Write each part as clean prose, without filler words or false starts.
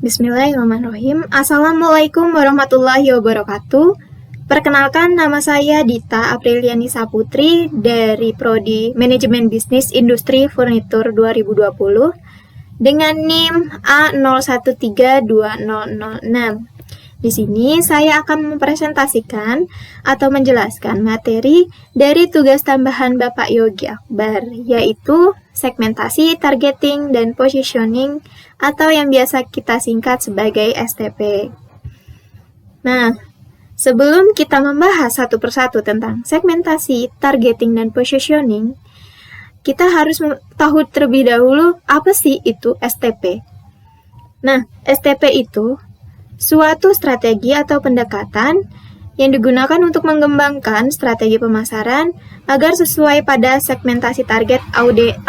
Bismillahirrahmanirrahim. Assalamualaikum warahmatullahi wabarakatuh. Perkenalkan, nama saya Dita Apriliani Saputri dari Prodi Manajemen Bisnis Industri Furnitur 2020 dengan NIM A01320006. Di sini saya akan mempresentasikan atau menjelaskan materi dari tugas tambahan Bapak Yogi Akbar, yaitu segmentasi, targeting, dan positioning atau yang biasa kita singkat sebagai STP. Nah, sebelum kita membahas satu persatu tentang segmentasi, targeting, dan positioning, kita harus tahu terlebih dahulu apa sih itu STP. Nah, STP itu suatu strategi atau pendekatan yang digunakan untuk mengembangkan strategi pemasaran agar sesuai pada segmentasi target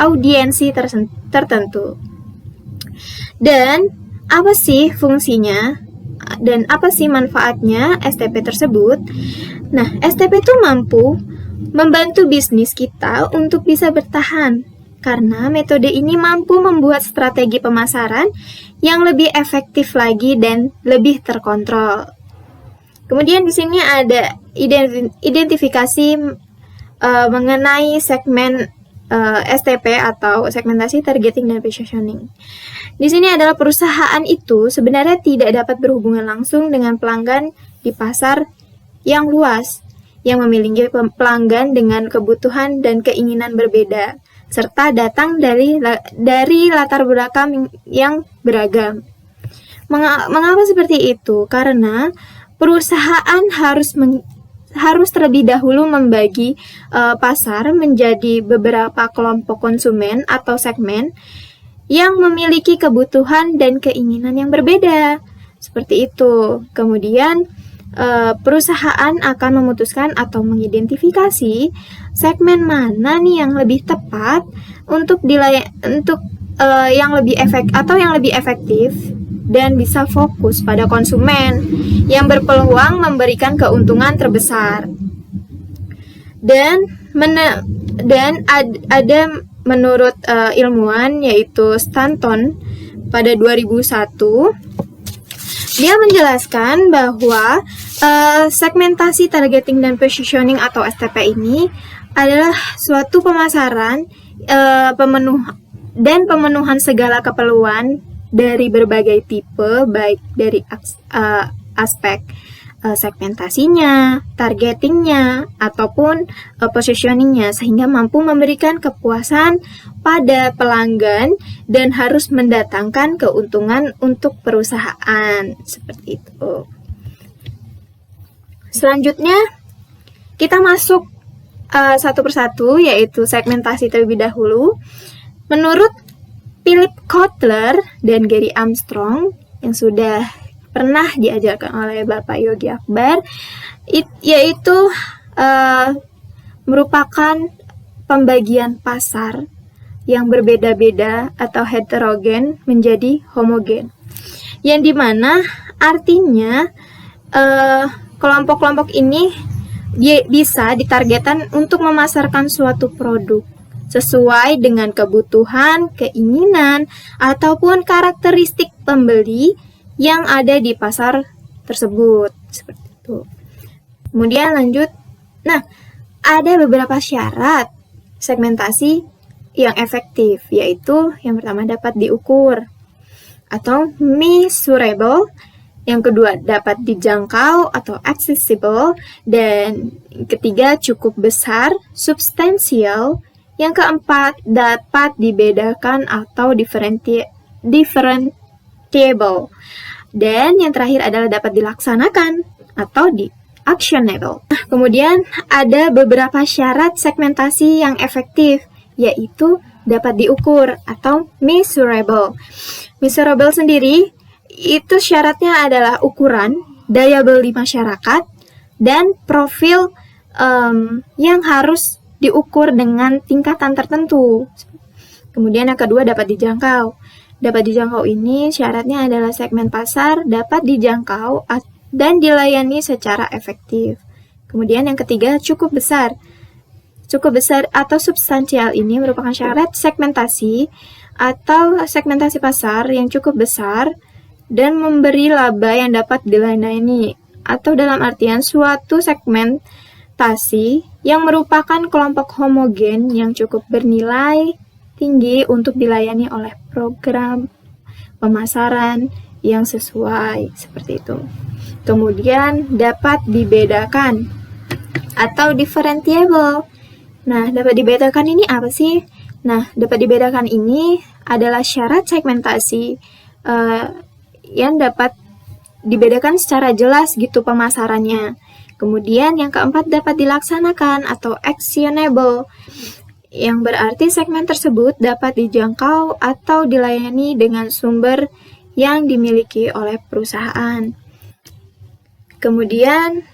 audiensi tertentu. Dan apa sih fungsinya dan apa sih manfaatnya STP tersebut? Nah, STP itu mampu membantu bisnis kita untuk bisa bertahan karena metode ini mampu membuat strategi pemasaran yang lebih efektif lagi dan lebih terkontrol. Kemudian di sini ada identifikasi mengenai segmen STP atau segmentasi, targeting, dan positioning. Di sini adalah perusahaan itu sebenarnya tidak dapat berhubungan langsung dengan pelanggan di pasar yang luas, yang memiliki pelanggan dengan kebutuhan dan keinginan berbeda, serta datang dari latar belakang yang beragam. Mengapa seperti itu? Karena perusahaan harus terlebih dahulu membagi pasar menjadi beberapa kelompok konsumen atau segmen yang memiliki kebutuhan dan keinginan yang berbeda. Seperti itu. Kemudian perusahaan akan memutuskan atau mengidentifikasi segmen mana nih yang lebih tepat untuk yang lebih efektif dan bisa fokus pada konsumen yang berpeluang memberikan keuntungan terbesar. Dan ada menurut ilmuwan yaitu Stanton pada 2001, dia menjelaskan bahwa segmentasi, targeting, dan positioning atau STP ini adalah suatu pemasaran pemenuhan segala keperluan dari berbagai tipe, baik dari aspek segmentasinya, targetingnya, ataupun positioningnya, sehingga mampu memberikan kepuasan pada pelanggan dan harus mendatangkan keuntungan untuk perusahaan. Seperti itu. Selanjutnya, kita masuk satu persatu, yaitu segmentasi terlebih dahulu. Menurut Philip Kotler dan Gary Armstrong yang sudah pernah diajarkan oleh Bapak Yogi Akbar, yaitu merupakan pembagian pasar yang berbeda-beda atau heterogen menjadi homogen, yang dimana artinya kelompok-kelompok ini bisa ditargetkan untuk memasarkan suatu produk sesuai dengan kebutuhan, keinginan, ataupun karakteristik pembeli yang ada di pasar tersebut. Seperti itu. Kemudian lanjut. Nah, ada beberapa syarat segmentasi yang efektif, yaitu yang pertama dapat diukur atau measurable, yang kedua dapat dijangkau atau accessible, dan ketiga cukup besar, substansial, yang keempat dapat dibedakan atau differentiable, dan yang terakhir adalah dapat dilaksanakan atau actionable. Nah, kemudian ada beberapa syarat segmentasi yang efektif, yaitu dapat diukur atau measurable. Measurable sendiri itu syaratnya adalah ukuran, daya beli masyarakat, dan profil yang harus diukur dengan tingkatan tertentu. Kemudian yang kedua dapat dijangkau. Dapat dijangkau ini syaratnya adalah segmen pasar dapat dijangkau dan dilayani secara efektif. Kemudian yang ketiga cukup besar. Cukup besar atau substansial ini merupakan syarat segmentasi atau segmentasi pasar yang cukup besar dan memberi laba yang dapat dilayani, atau dalam artian suatu segmentasi yang merupakan kelompok homogen yang cukup bernilai tinggi untuk dilayani oleh program pemasaran yang sesuai, seperti itu. Kemudian dapat dibedakan atau differentiable. Nah, dapat dibedakan ini apa sih? Nah, dapat dibedakan ini adalah syarat segmentasi yang dapat dibedakan secara jelas gitu pemasarannya. Kemudian yang keempat dapat dilaksanakan atau actionable, yang berarti segmen tersebut dapat dijangkau atau dilayani dengan sumber yang dimiliki oleh perusahaan. Kemudian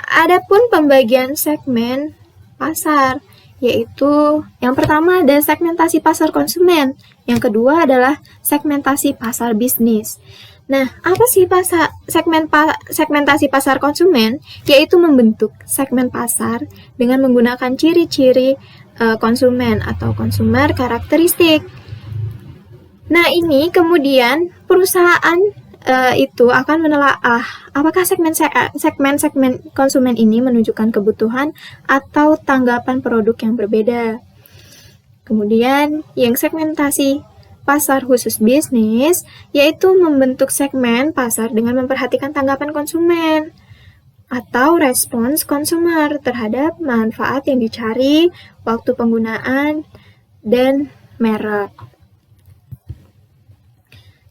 adapun pembagian segmen pasar, yaitu yang pertama ada segmentasi pasar konsumen, yang kedua adalah segmentasi pasar bisnis. Nah, apa sih segmentasi pasar konsumen? Yaitu membentuk segmen pasar dengan menggunakan ciri-ciri konsumen atau consumer karakteristik. Nah, ini kemudian perusahaan itu akan menelaah apakah segmen konsumen ini menunjukkan kebutuhan atau tanggapan produk yang berbeda. Kemudian yang segmentasi pasar khusus bisnis, yaitu membentuk segmen pasar dengan memperhatikan tanggapan konsumen atau respons konsumer terhadap manfaat yang dicari, waktu penggunaan, dan merek.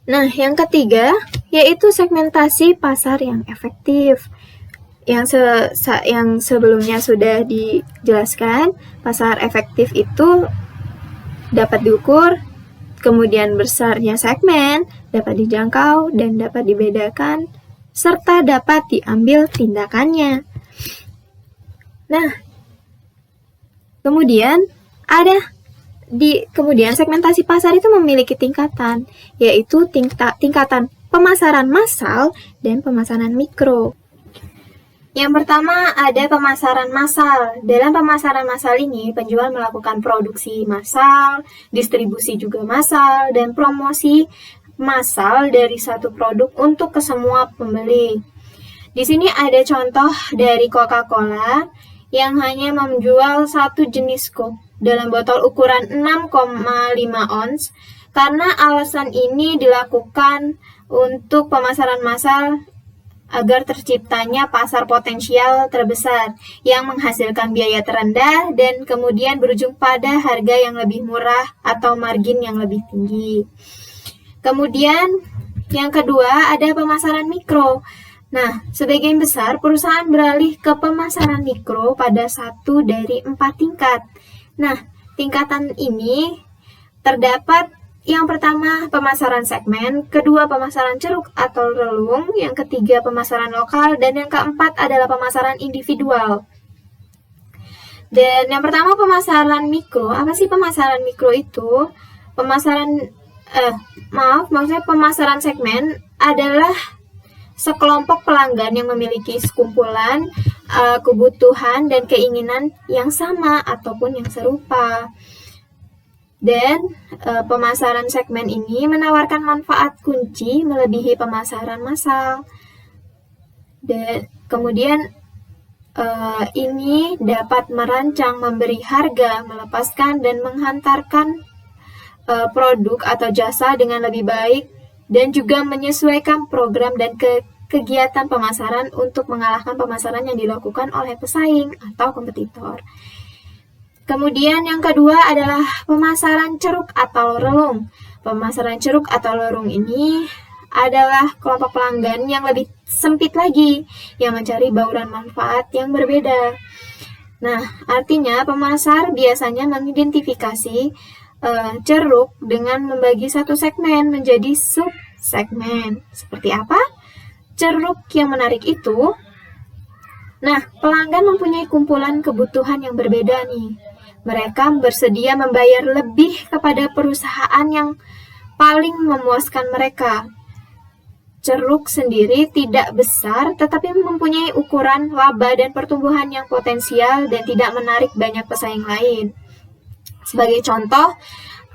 Nah, yang ketiga, yaitu segmentasi pasar yang efektif. Yang sebelumnya sudah dijelaskan, pasar efektif itu dapat diukur, kemudian besarnya segmen, dapat dijangkau, dan dapat dibedakan, serta dapat diambil tindakannya. Nah, kemudian segmentasi pasar itu memiliki tingkatan, yaitu tingkatan pemasaran massal dan pemasaran mikro. Yang pertama ada pemasaran massal. Dalam pemasaran massal ini, penjual melakukan produksi massal, distribusi juga massal, dan promosi massal dari satu produk untuk ke semua pembeli. Di sini ada contoh dari Coca-Cola yang hanya menjual satu jenis Coke dalam botol ukuran 6,5 ons. Karena alasan ini dilakukan untuk pemasaran massal agar terciptanya pasar potensial terbesar yang menghasilkan biaya terendah dan kemudian berujung pada harga yang lebih murah atau margin yang lebih tinggi. Kemudian yang kedua ada pemasaran mikro. Nah, sebagian besar perusahaan beralih ke pemasaran mikro pada 1 dari 4 tingkat. Nah, tingkatan ini terdapat yang pertama pemasaran segmen, kedua pemasaran ceruk atau relung, yang ketiga pemasaran lokal, dan yang keempat adalah pemasaran individual. Dan yang pertama pemasaran mikro. Apa sih pemasaran mikro itu? Pemasaran segmen adalah sekelompok pelanggan yang memiliki sekumpulan kebutuhan dan keinginan yang sama ataupun yang serupa. Dan pemasaran segmen ini menawarkan manfaat kunci melebihi pemasaran massal. Dan kemudian ini dapat merancang, memberi harga, melepaskan, dan menghantarkan produk atau jasa dengan lebih baik, dan juga menyesuaikan program dan kegiatan pemasaran untuk mengalahkan pemasaran yang dilakukan oleh pesaing atau kompetitor. Kemudian yang kedua adalah pemasaran ceruk atau relung. Pemasaran ceruk atau relung ini adalah kelompok pelanggan yang lebih sempit lagi, yang mencari bauran manfaat yang berbeda. Nah, artinya pemasar biasanya mengidentifikasi ceruk dengan membagi satu segmen menjadi sub-segmen. Seperti apa? Ceruk yang menarik itu, nah, pelanggan mempunyai kumpulan kebutuhan yang berbeda nih. Mereka bersedia membayar lebih kepada perusahaan yang paling memuaskan mereka. Ceruk sendiri tidak besar, tetapi mempunyai ukuran laba dan pertumbuhan yang potensial dan tidak menarik banyak pesaing lain. Sebagai contoh,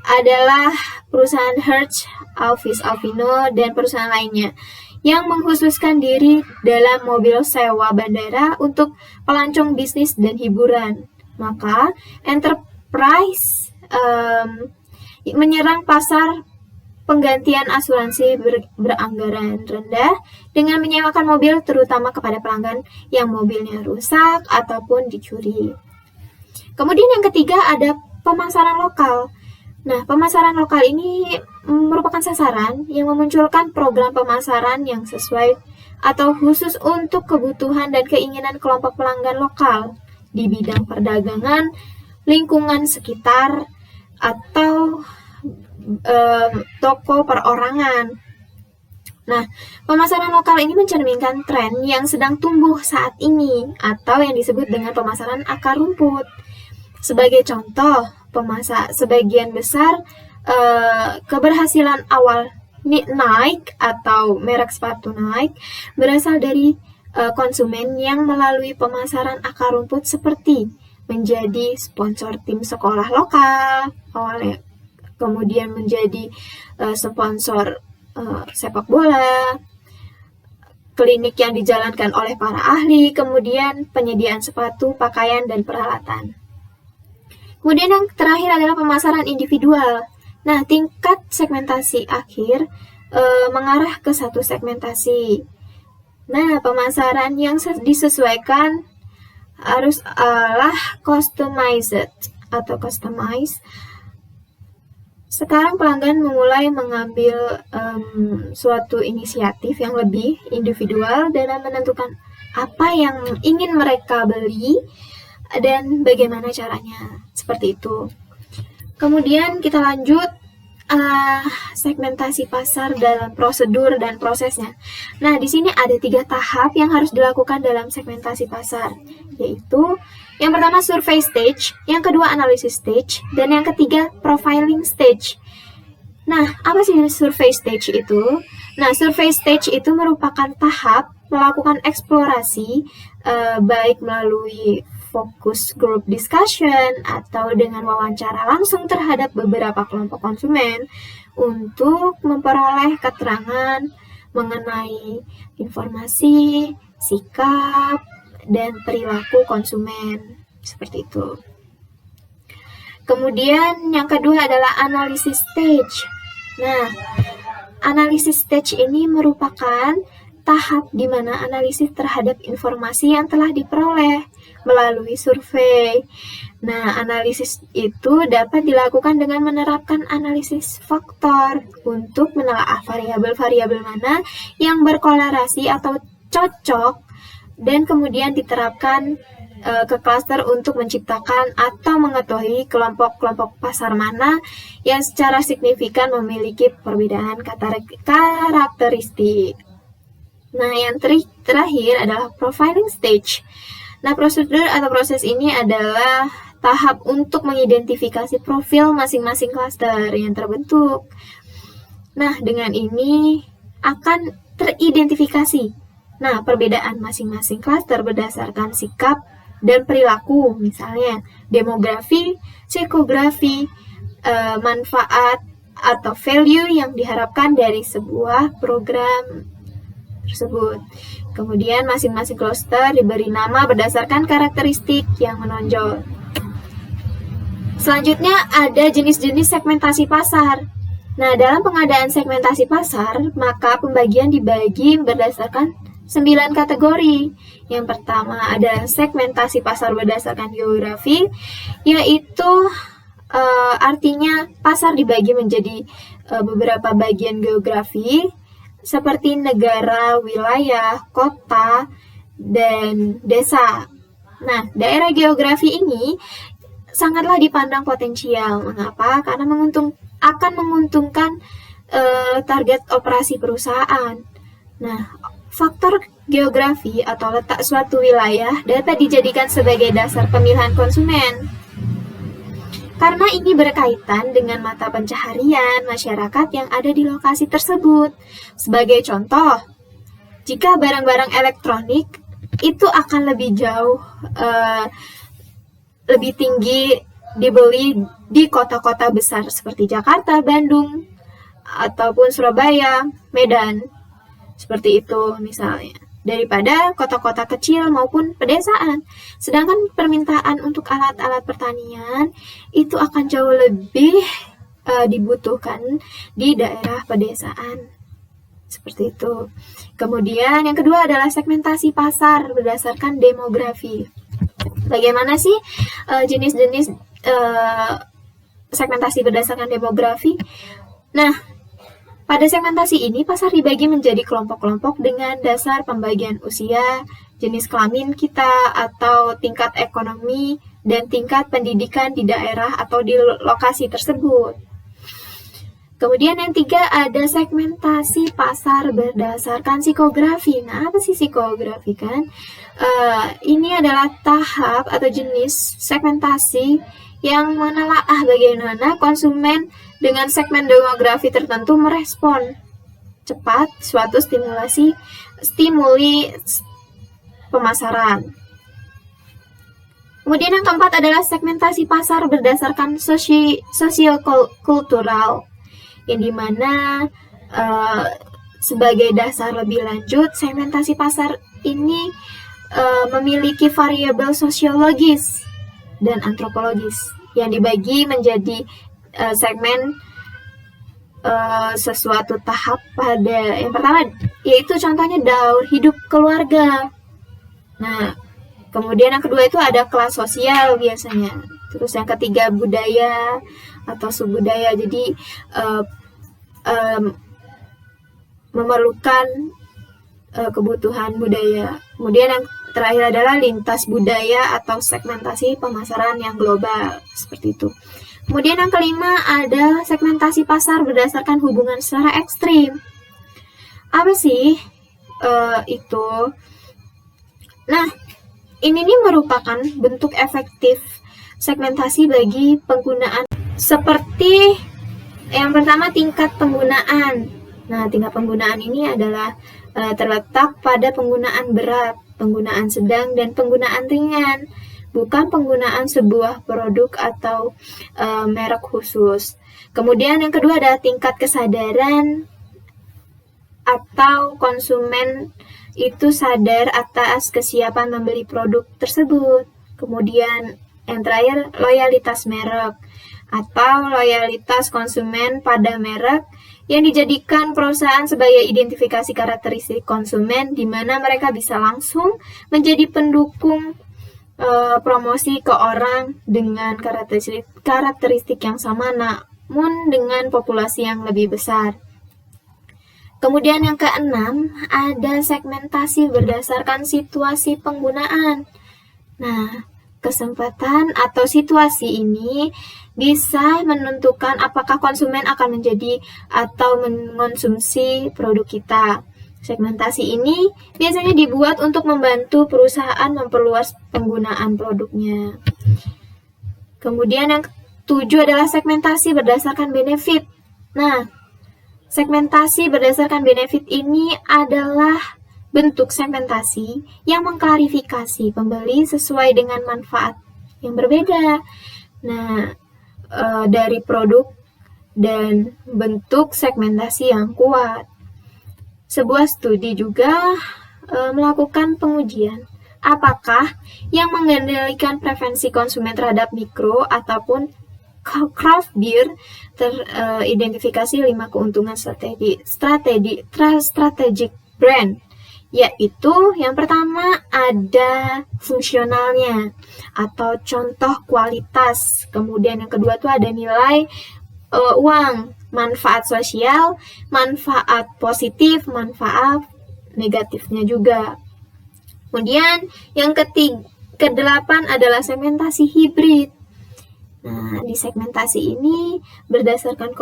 adalah perusahaan Hertz, Alvis Alvino, dan perusahaan lainnya yang mengkhususkan diri dalam mobil sewa bandara untuk pelancong bisnis dan hiburan. Maka Enterprise menyerang pasar penggantian asuransi beranggaran rendah dengan menyewakan mobil terutama kepada pelanggan yang mobilnya rusak ataupun dicuri. Kemudian yang ketiga ada pemasaran lokal. Nah, pemasaran lokal ini merupakan sasaran yang memunculkan program pemasaran yang sesuai atau khusus untuk kebutuhan dan keinginan kelompok pelanggan lokal di bidang perdagangan, lingkungan sekitar, atau toko perorangan. Nah, pemasaran lokal ini mencerminkan tren yang sedang tumbuh saat ini atau yang disebut dengan pemasaran akar rumput. Sebagai contoh, sebagian besar keberhasilan awal Nike atau merek sepatu Nike berasal dari konsumen yang melalui pemasaran akar rumput seperti menjadi sponsor tim sekolah lokal awalnya, kemudian menjadi sponsor sepak bola, klinik yang dijalankan oleh para ahli, kemudian penyediaan sepatu, pakaian, dan peralatan. Kemudian yang terakhir adalah pemasaran individual. Nah, tingkat segmentasi akhir mengarah ke satu segmentasi. Nah, pemasaran yang disesuaikan haruslah customized atau customized. Sekarang pelanggan memulai mengambil suatu inisiatif yang lebih individual dalam menentukan apa yang ingin mereka beli dan bagaimana caranya. Seperti itu. Kemudian kita lanjut segmentasi pasar dalam prosedur dan prosesnya. Nah, di sini ada 3 tahap yang harus dilakukan dalam segmentasi pasar, yaitu yang pertama survey stage, yang kedua analysis stage, dan yang ketiga profiling stage. Nah, apa sih survey stage itu? Nah, survey stage itu merupakan tahap melakukan eksplorasi baik melalui focus group discussion atau dengan wawancara langsung terhadap beberapa kelompok konsumen untuk memperoleh keterangan mengenai informasi, sikap, dan perilaku konsumen. Seperti itu. Kemudian yang kedua adalah analysis stage. Nah, analysis stage ini merupakan tahap di mana analisis terhadap informasi yang telah diperoleh melalui survei. Nah, analisis itu dapat dilakukan dengan menerapkan analisis faktor untuk menelaah variabel-variabel mana yang berkorelasi atau cocok dan kemudian diterapkan ke klaster untuk menciptakan atau mengetahui kelompok-kelompok pasar mana yang secara signifikan memiliki perbedaan karakteristik. Nah, yang terakhir adalah profiling stage. Nah, prosedur atau proses ini adalah tahap untuk mengidentifikasi profil masing-masing klaster yang terbentuk. Nah, dengan ini akan teridentifikasi. Nah, perbedaan masing-masing klaster berdasarkan sikap dan perilaku, misalnya demografi, psikografi, manfaat atau value yang diharapkan dari sebuah program tersebut. Kemudian masing-masing cluster diberi nama berdasarkan karakteristik yang menonjol. Selanjutnya ada jenis-jenis segmentasi pasar. Nah, dalam pengadaan segmentasi pasar, maka pembagian dibagi berdasarkan 9 kategori. Yang pertama ada segmentasi pasar berdasarkan geografi, yaitu artinya pasar dibagi menjadi beberapa bagian geografi seperti negara, wilayah, kota, dan desa. Nah, daerah geografi ini sangatlah dipandang potensial. Mengapa? Karena akan menguntungkan target operasi perusahaan. Nah, faktor geografi atau letak suatu wilayah dapat dijadikan sebagai dasar pemilihan konsumen. Karena ini berkaitan dengan mata pencaharian masyarakat yang ada di lokasi tersebut. Sebagai contoh, jika barang-barang elektronik itu akan lebih jauh, lebih tinggi dibeli di kota-kota besar seperti Jakarta, Bandung, ataupun Surabaya, Medan. Seperti itu misalnya. Daripada kota-kota kecil maupun pedesaan. Sedangkan permintaan untuk alat-alat pertanian itu akan jauh lebih dibutuhkan di daerah pedesaan. Seperti itu. Kemudian yang kedua adalah segmentasi pasar berdasarkan demografi. Bagaimana sih jenis-jenis segmentasi berdasarkan demografi? Nah, pada segmentasi ini pasar dibagi menjadi kelompok-kelompok dengan dasar pembagian usia, jenis kelamin kita atau tingkat ekonomi dan tingkat pendidikan di daerah atau di lokasi tersebut. Kemudian yang tiga ada segmentasi pasar berdasarkan psikografi. Nah, apa sih psikografi kan? Ini adalah tahap atau jenis segmentasi yang menelaah bagaimana konsumen dengan segmen demografi tertentu merespon cepat suatu stimuli pemasaran. Kemudian yang keempat adalah segmentasi pasar berdasarkan sosiokultural, yang dimana sebagai dasar lebih lanjut, segmentasi pasar ini memiliki variabel sosiologis dan antropologis yang dibagi menjadi segmen sesuatu tahap pada yang pertama, yaitu contohnya daur hidup keluarga. Nah, kemudian yang kedua itu ada kelas sosial biasanya. Terus yang ketiga budaya atau subbudaya. Jadi memerlukan kebutuhan budaya. Kemudian yang terakhir adalah lintas budaya atau segmentasi pemasaran yang global, seperti itu. Kemudian yang kelima ada segmentasi pasar berdasarkan hubungan secara ekstrim. Apa sih itu? Nah, ini merupakan bentuk efektif segmentasi bagi penggunaan. Seperti yang pertama tingkat penggunaan. Nah, tingkat penggunaan ini adalah terletak pada penggunaan berat, penggunaan sedang, dan penggunaan ringan, bukan penggunaan sebuah produk atau merek khusus. Kemudian yang kedua adalah tingkat kesadaran atau konsumen itu sadar atas kesiapan membeli produk tersebut. Kemudian yang terakhir loyalitas merek atau loyalitas konsumen pada merek yang dijadikan perusahaan sebagai identifikasi karakteristik konsumen, di mana mereka bisa langsung menjadi pendukung promosi ke orang dengan karakteristik yang sama, namun dengan populasi yang lebih besar. Kemudian yang keenam, ada segmentasi berdasarkan situasi penggunaan. Nah, kesempatan atau situasi ini bisa menentukan apakah konsumen akan menjadi atau mengonsumsi produk kita. Segmentasi ini biasanya dibuat untuk membantu perusahaan memperluas penggunaan produknya. Kemudian yang ketujuh adalah segmentasi berdasarkan benefit. Nah, segmentasi berdasarkan benefit ini adalah bentuk segmentasi yang mengklarifikasi pembeli sesuai dengan manfaat yang berbeda. Nah, dari produk dan bentuk segmentasi yang kuat. Sebuah studi juga melakukan pengujian apakah yang mengendalikan preferensi konsumen terhadap mikro ataupun craft beer teridentifikasi 5 keuntungan strategic brand, yaitu yang pertama ada fungsionalnya atau contoh kualitas, kemudian yang kedua tuh ada nilai uang, manfaat sosial, manfaat positif, manfaat negatifnya juga. Kemudian yang kedelapan adalah segmentasi hibrid. Nah, di segmentasi ini berdasarkan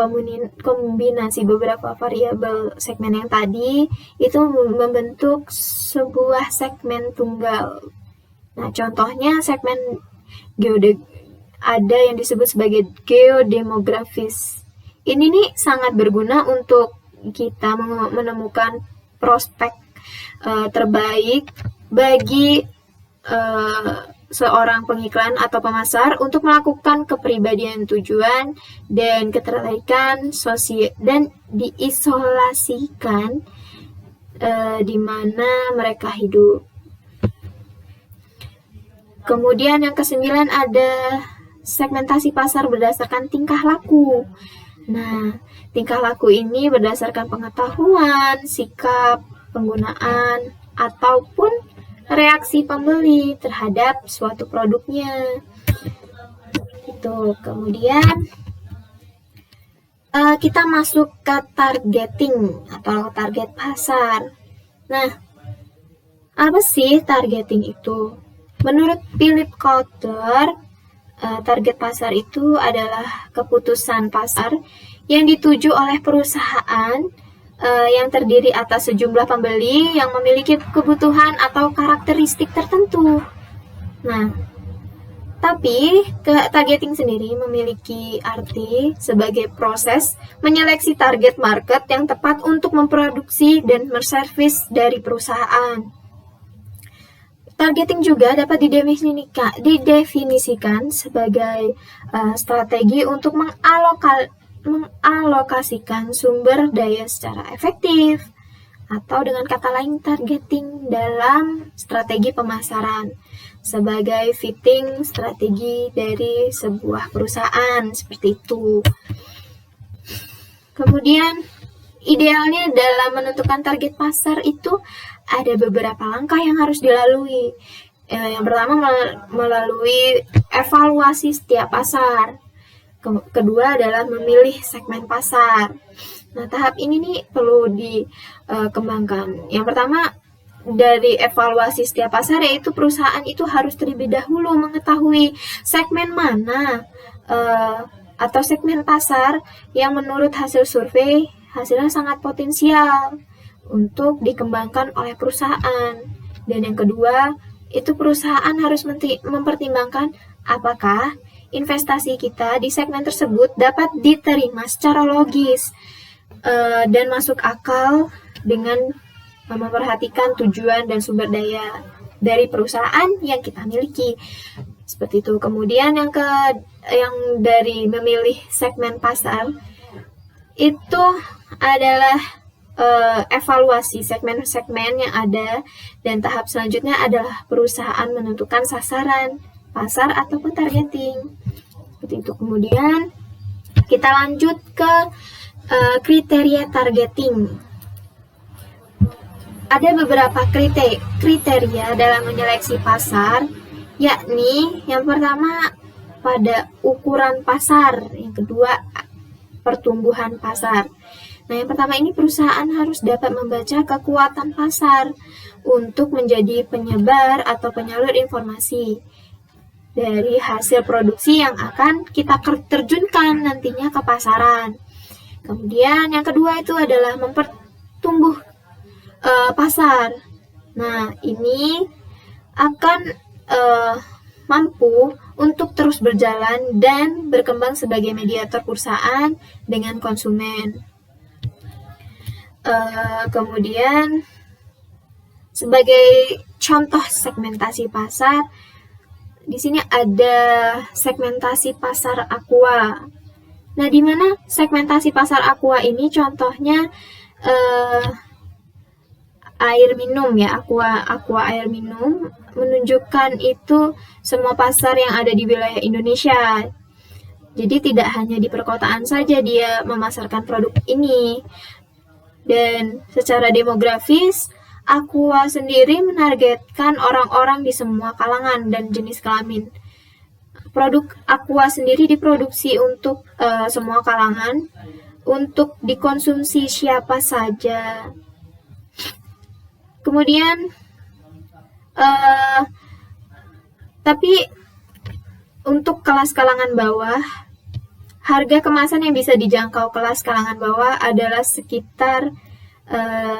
kombinasi beberapa variabel segmen yang tadi itu membentuk sebuah segmen tunggal. Nah, contohnya segmen ada yang disebut sebagai geodemografis. Ini nih sangat berguna untuk kita menemukan prospek terbaik bagi seorang pengiklan atau pemasar untuk melakukan kepribadian tujuan dan ketertarikan sosial dan diisolasikan di mana mereka hidup. Kemudian yang ke-9 ada segmentasi pasar berdasarkan tingkah laku. Nah, tingkah laku ini berdasarkan pengetahuan, sikap, penggunaan, ataupun reaksi pembeli terhadap suatu produknya. Itu. Kemudian kita masuk ke targeting atau target pasar. Nah, apa sih targeting itu? Menurut Philip Kotler, target pasar itu adalah keputusan pasar yang dituju oleh perusahaan yang terdiri atas sejumlah pembeli yang memiliki kebutuhan atau karakteristik tertentu. Nah, tapi targeting sendiri memiliki arti sebagai proses menyeleksi target market yang tepat untuk memproduksi dan menservis dari perusahaan. Targeting juga dapat didefinisikan sebagai strategi untuk mengalokasikan sumber daya secara efektif, atau dengan kata lain targeting dalam strategi pemasaran sebagai fitting strategi dari sebuah perusahaan, seperti itu. Kemudian idealnya dalam menentukan target pasar itu ada beberapa langkah yang harus dilalui. Yang pertama melalui evaluasi setiap pasar. Kedua adalah memilih segmen pasar. Nah, tahap ini nih perlu dikembangkan. Yang pertama dari evaluasi setiap pasar, yaitu perusahaan itu harus terlebih dahulu mengetahui segmen mana atau segmen pasar yang menurut hasil survei hasilnya sangat potensial untuk dikembangkan oleh perusahaan. Dan yang kedua, itu perusahaan harus mempertimbangkan apakah investasi kita di segmen tersebut dapat diterima secara logis dan masuk akal dengan memperhatikan tujuan dan sumber daya dari perusahaan yang kita miliki. Seperti itu. Kemudian yang dari memilih segmen pasar itu adalah evaluasi segmen-segmen yang ada, dan tahap selanjutnya adalah perusahaan menentukan sasaran pasar ataupun targeting. Seperti itu. Kemudian kita lanjut ke kriteria targeting. Ada beberapa kriteria dalam menyeleksi pasar, yakni yang pertama pada ukuran pasar, yang kedua pertumbuhan pasar. Nah, yang pertama ini perusahaan harus dapat membaca kekuatan pasar untuk menjadi penyebar atau penyalur informasi dari hasil produksi yang akan kita terjunkan nantinya ke pasaran. Kemudian yang kedua itu adalah mempertumbuh pasar. Nah, ini akan mampu untuk terus berjalan dan berkembang sebagai mediator perusahaan dengan konsumen. Kemudian sebagai contoh segmentasi pasar, di sini ada segmentasi pasar aqua. Nah, di mana segmentasi pasar aqua ini contohnya air minum ya, aqua air minum, menunjukkan itu semua pasar yang ada di wilayah Indonesia. Jadi tidak hanya di perkotaan saja dia memasarkan produk ini. Dan secara demografis, Aqua sendiri menargetkan orang-orang di semua kalangan dan jenis kelamin. Produk Aqua sendiri diproduksi untuk semua kalangan, untuk dikonsumsi siapa saja. Kemudian, tapi untuk kelas kalangan bawah, harga kemasan yang bisa dijangkau kelas kalangan bawah adalah sekitar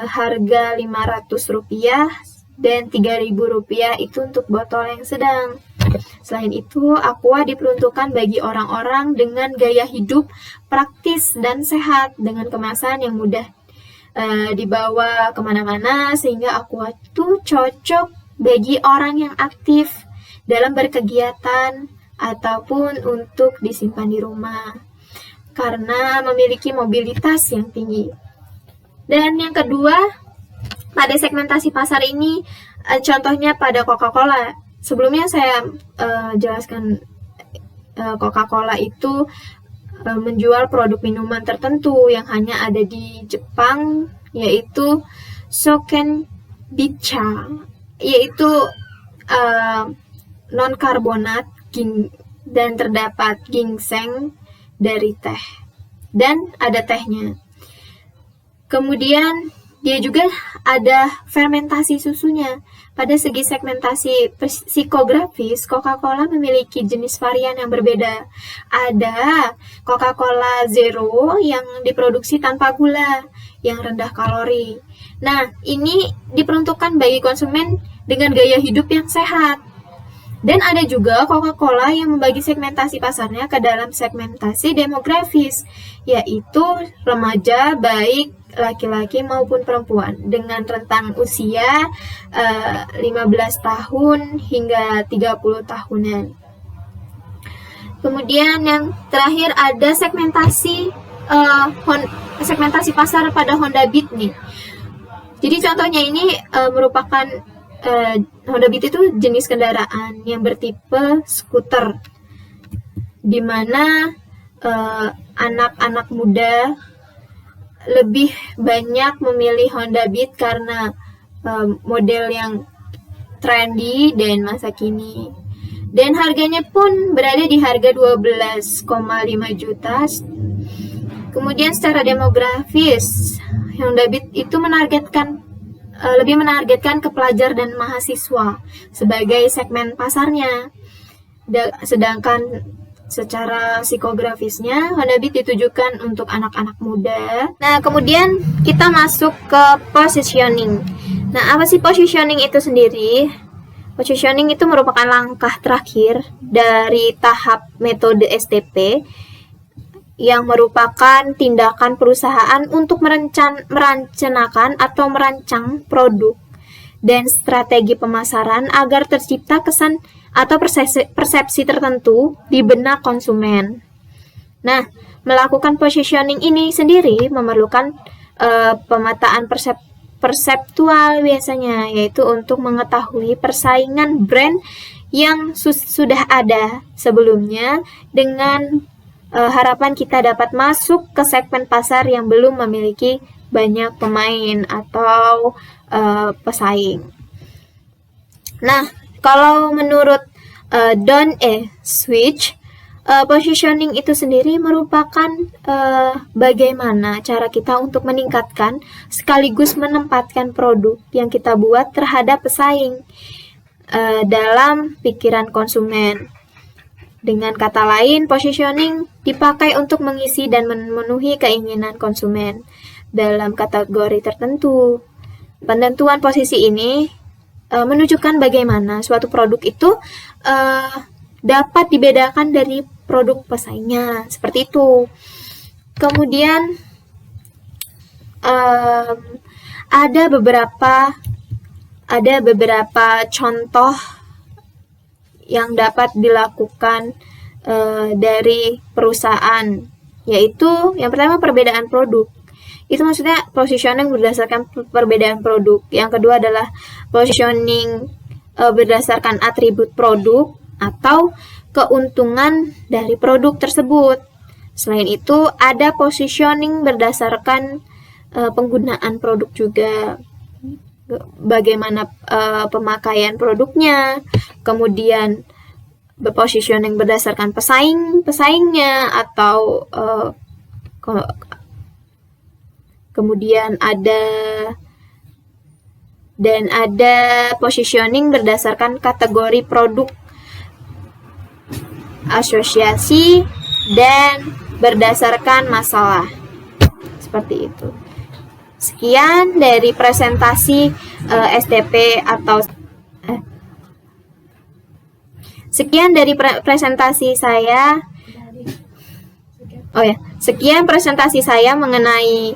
harga Rp500 dan Rp3.000 itu untuk botol yang sedang. Selain itu, Aqua diperuntukkan bagi orang-orang dengan gaya hidup praktis dan sehat dengan kemasan yang mudah dibawa kemana-mana, sehingga Aqua itu cocok bagi orang yang aktif dalam berkegiatan ataupun untuk disimpan di rumah karena memiliki mobilitas yang tinggi. Dan yang kedua, pada segmentasi pasar ini contohnya pada Coca-Cola. Sebelumnya saya jelaskan Coca-Cola itu menjual produk minuman tertentu yang hanya ada di Jepang, yaitu Sokenbicha, yaitu non-karbonat dan terdapat ginseng dari teh, dan ada tehnya. Kemudian dia juga ada fermentasi susunya. Pada segi segmentasi psikografis, Coca-Cola memiliki jenis varian yang berbeda. Ada Coca-Cola Zero yang diproduksi tanpa gula, yang rendah kalori. Nah, ini diperuntukkan bagi konsumen dengan gaya hidup yang sehat. Dan ada juga Coca-Cola yang membagi segmentasi pasarnya ke dalam segmentasi demografis, yaitu remaja baik laki-laki maupun perempuan dengan rentang usia 15 tahun hingga 30 tahunan. Kemudian yang terakhir ada segmentasi pasar pada Honda Beat nih. Jadi contohnya ini merupakan Honda Beat itu jenis kendaraan yang bertipe skuter, di mana anak-anak muda lebih banyak memilih Honda Beat karena model yang trendy dan masa kini. Dan harganya pun berada di harga 12,5 juta. Kemudian secara demografis, Honda Beat itu lebih menargetkan ke pelajar dan mahasiswa sebagai segmen pasarnya. Sedangkan secara psikografisnya, Honda Beat ditujukan untuk anak-anak muda. Nah, kemudian kita masuk ke positioning. Nah, apa sih positioning itu sendiri? Positioning itu merupakan langkah terakhir dari tahap metode STP yang merupakan tindakan perusahaan untuk merencanakan atau merancang produk dan strategi pemasaran agar tercipta kesan atau persepsi tertentu di benak konsumen. Nah, melakukan positioning ini sendiri memerlukan pemetaan perseptual biasanya, yaitu untuk mengetahui persaingan brand yang sudah ada sebelumnya dengan harapan kita dapat masuk ke segmen pasar yang belum memiliki banyak pemain atau pesaing. Nah, kalau menurut Don Switch, positioning itu sendiri merupakan bagaimana cara kita untuk meningkatkan sekaligus menempatkan produk yang kita buat terhadap pesaing dalam pikiran konsumen. Dengan kata lain, positioning dipakai untuk mengisi dan memenuhi keinginan konsumen dalam kategori tertentu. Penentuan posisi ini menunjukkan bagaimana suatu produk itu dapat dibedakan dari produk pesaingnya, seperti itu. Kemudian ada beberapa contoh yang dapat dilakukan dari perusahaan, yaitu yang pertama perbedaan produk. Itu maksudnya positioning berdasarkan perbedaan produk. Yang kedua adalah positioning berdasarkan atribut produk atau keuntungan dari produk tersebut. Selain itu, ada positioning berdasarkan penggunaan produk juga. Bagaimana pemakaian produknya, kemudian positioning berdasarkan pesaingnya atau kemudian ada positioning berdasarkan kategori produk, asosiasi, dan berdasarkan masalah. Seperti itu. Sekian dari presentasi STP atau sekian dari presentasi saya. Sekian presentasi saya mengenai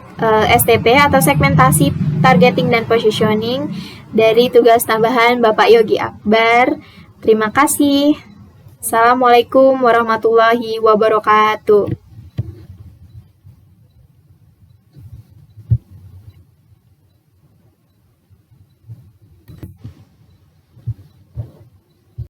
STP atau segmentasi, targeting, dan positioning dari tugas tambahan Bapak Yogi Akbar Terima kasih. Assalamualaikum warahmatullahi wabarakatuh.